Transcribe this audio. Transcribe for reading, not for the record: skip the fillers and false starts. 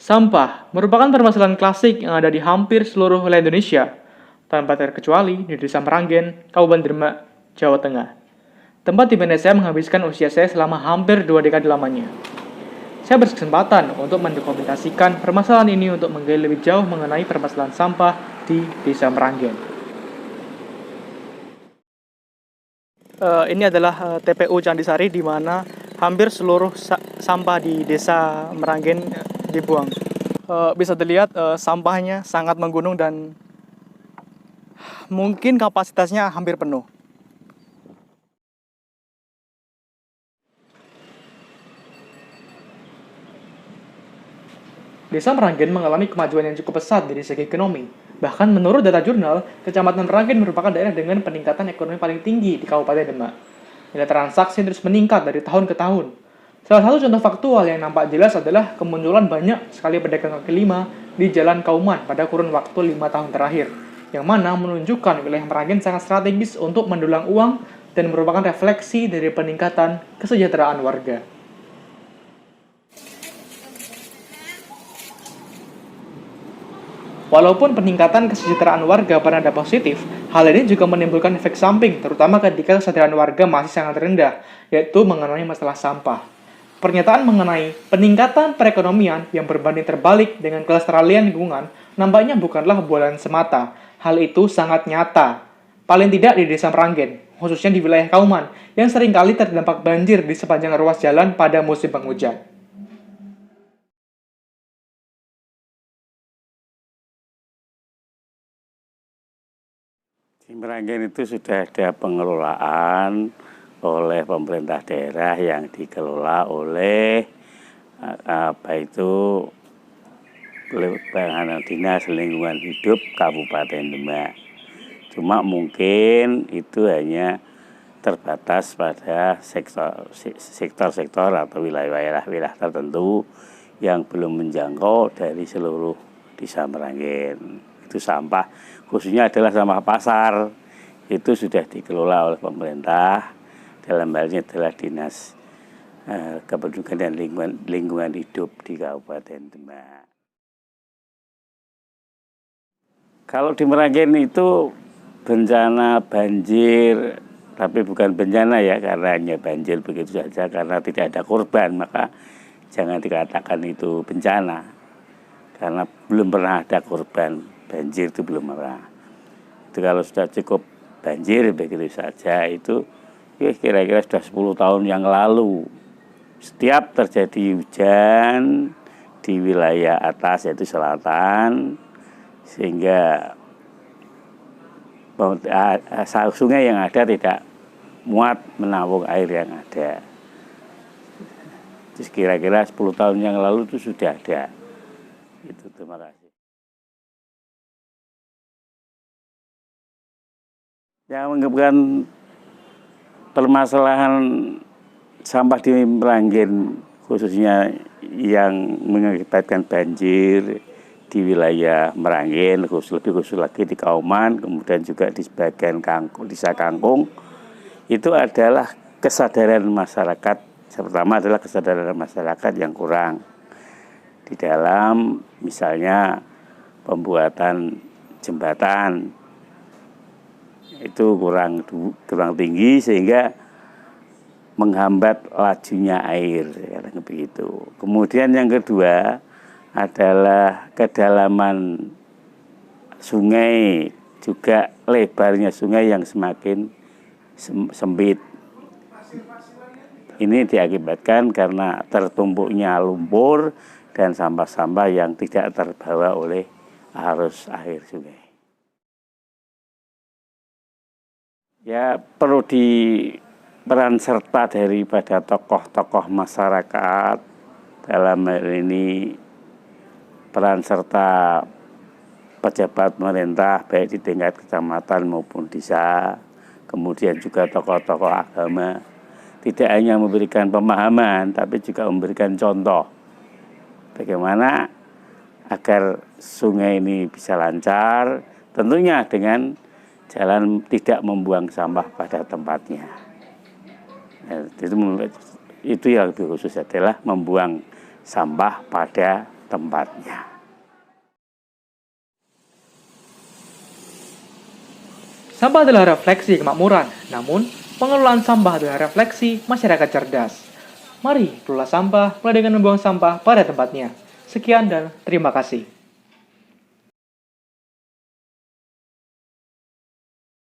Sampah merupakan permasalahan klasik yang ada di hampir seluruh wilayah Indonesia, tanpa terkecuali di Desa Meranggen, Kabupaten Demak, Jawa Tengah. Tempat di mana saya menghabiskan usia saya selama hampir 2 dekade lamanya. Saya berkesempatan untuk mendokumentasikan permasalahan ini untuk menggali lebih jauh mengenai permasalahan sampah di Desa Meranggen. Ini adalah TPU Candisari di mana hampir seluruh sampah di Desa Meranggen dibuang. Bisa dilihat sampahnya sangat menggunung dan mungkin kapasitasnya hampir penuh. Desa Meranggen mengalami kemajuan yang cukup pesat dari segi ekonomi. Bahkan menurut data jurnal, Kecamatan Meranggen merupakan daerah dengan peningkatan ekonomi paling tinggi di Kabupaten Demak. Nilai transaksi terus meningkat dari tahun ke tahun. Salah satu contoh faktual yang nampak jelas adalah kemunculan banyak sekali pedagang kaki lima di Jalan Kauman pada kurun waktu 5 tahun terakhir, yang mana menunjukkan wilayah Meranggen sangat strategis untuk mendulang uang dan merupakan refleksi dari peningkatan kesejahteraan warga. Walaupun peningkatan kesejahteraan warga bernada positif, hal ini juga menimbulkan efek samping, terutama ketika kesadaran warga masih sangat rendah, yaitu mengenai masalah sampah. Pernyataan mengenai peningkatan perekonomian yang berbanding terbalik dengan kelestarian lingkungan nampaknya bukanlah bualan semata. Hal itu sangat nyata. Paling tidak di Desa Meranggen, khususnya di wilayah Kauman, yang seringkali terdampak banjir di sepanjang ruas jalan pada musim penghujan. Di Meranggen itu sudah ada pengelolaan oleh pemerintah daerah yang dikelola oleh Dinas Lingkungan Hidup Kabupaten Demak. Cuma mungkin itu hanya terbatas pada sektor-sektor atau wilayah-wilayah tertentu yang belum menjangkau dari seluruh Desa Meranggen. Itu sampah, khususnya adalah sampah pasar, itu sudah dikelola oleh pemerintah, dalam hal ini adalah Dinas Kependudukan dan Lingkungan Hidup di Kabupaten Demak. Kalau di Meranggen itu bencana banjir, tapi bukan bencana ya, karena hanya banjir begitu saja, karena tidak ada korban, maka jangan dikatakan itu bencana, karena belum pernah ada korban. Banjir itu belum pernah. Itu kalau sudah cukup banjir begitu saja, itu kira-kira sudah 10 tahun yang lalu. Setiap terjadi hujan di wilayah atas, yaitu selatan, sehingga sungai yang ada tidak muat menampung air yang ada. Terus kira-kira 10 tahun yang lalu itu sudah ada. Itu, terima kasih. Yang menyebabkan permasalahan sampah di Meranggen, khususnya yang mengakibatkan banjir di wilayah Meranggen, lebih khusus lagi di Kauman, kemudian juga di sebagian Desa Kangkung, itu adalah kesadaran masyarakat. Pertama adalah kesadaran masyarakat yang kurang di dalam misalnya pembuatan jembatan. Itu kurang tinggi sehingga menghambat lajunya air, begitu. Kemudian yang kedua adalah kedalaman sungai, juga lebarnya sungai yang semakin sempit. Ini diakibatkan karena tertumpuknya lumpur dan sampah-sampah yang tidak terbawa oleh arus air sungai. Ya, perlu peran serta daripada tokoh-tokoh masyarakat dalam hal ini, peran serta pejabat pemerintah baik di tingkat kecamatan maupun desa, kemudian juga tokoh-tokoh agama, tidak hanya memberikan pemahaman tapi juga memberikan contoh bagaimana agar sungai ini bisa lancar, tentunya dengan jalan tidak membuang sampah pada tempatnya. Itu yang lebih khusus adalah membuang sampah pada tempatnya. Sampah adalah refleksi kemakmuran, namun pengelolaan sampah adalah refleksi masyarakat cerdas. Mari kelola sampah mulai dengan membuang sampah pada tempatnya. Sekian dan terima kasih.